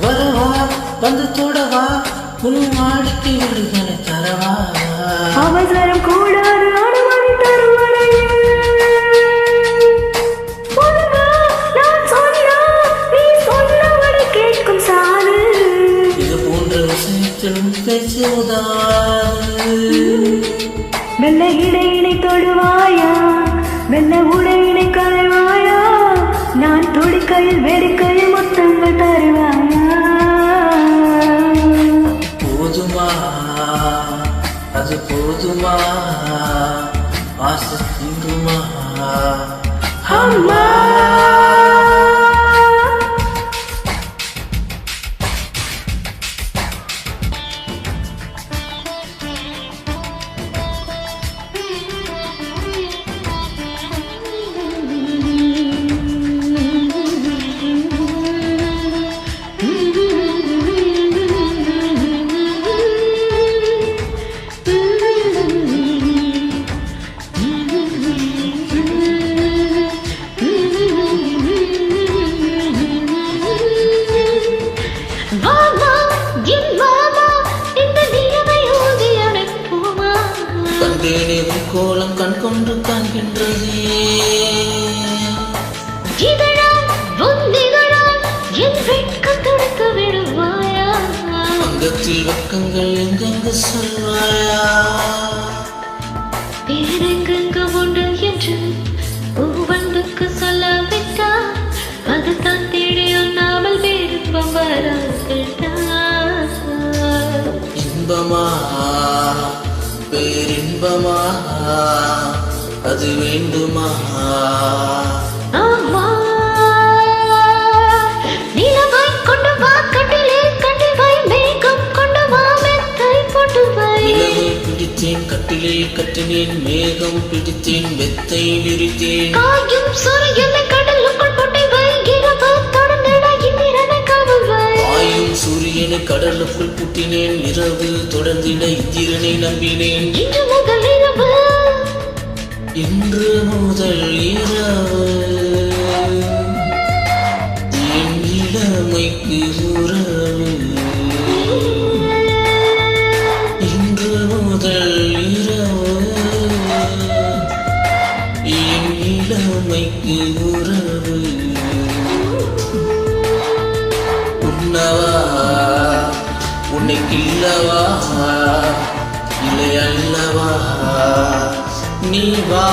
வரவா வந்து தொடவா உன் வாடிக்கு விடுதலை தரவா அவசரம் கூடாது அனுமதி தரும் வரையில் நான் சொன்னா நீ சொன்னவனை கேட்கும் சாது இது போன்ற விஷயத்திலும் பேசுவதாது மெல்ல இடையினை தொடுவாயா மெல்ல உடையினை களைவாயா நான் துடிக்கையில் வெடிக்கையில் முத்தங்கள் தருவாயா போதுமா அது போதுமா ஆசை தீண்டுமா அம்மா கோலம் கண் கொண்டு காண்கின்றது அங்கத்தில் வெக்கங்கள் எங்கெங்கு சொல்வாயா பேரெங்கெங்கு உண்டு என்று ஒவ்வொன்றுக்கு சொல்லாவிட்டா அதுதான் தேடி உண்ணாமல் விருப்பம் வராவிட்டா இன்பமா பேரின்பமா அது வேண்டுமா அம்மா நிலவாய் கொண்டு வா கட்டிலே கட்டிவாய் மேகம் கொண்டு வா மெத்தை போட்டு வை நிலவை பிடித்தேன் கட்டிலே கட்டினேன் மேகம் பிடித்தேன் மெத்தை விரித்தேன் காயும் சூரியனை கடலுக்குள் போட்டு வை இரவு தொடர்ந்திட இந்திரனை காவல் வை ஆயும் சூரியனை கடலுக்குள் புட்டினேன் இரவு தொடர்ந்திட இந்திரனை நம்பினேன் இன்று முதல் இரவு என் இளமைக்கு உறவு இன்று முதல் இரவு என் இளமைக்கு உறவு உன்னவா உன்னை கில்லவா இல்லை அல்லவா நீ வா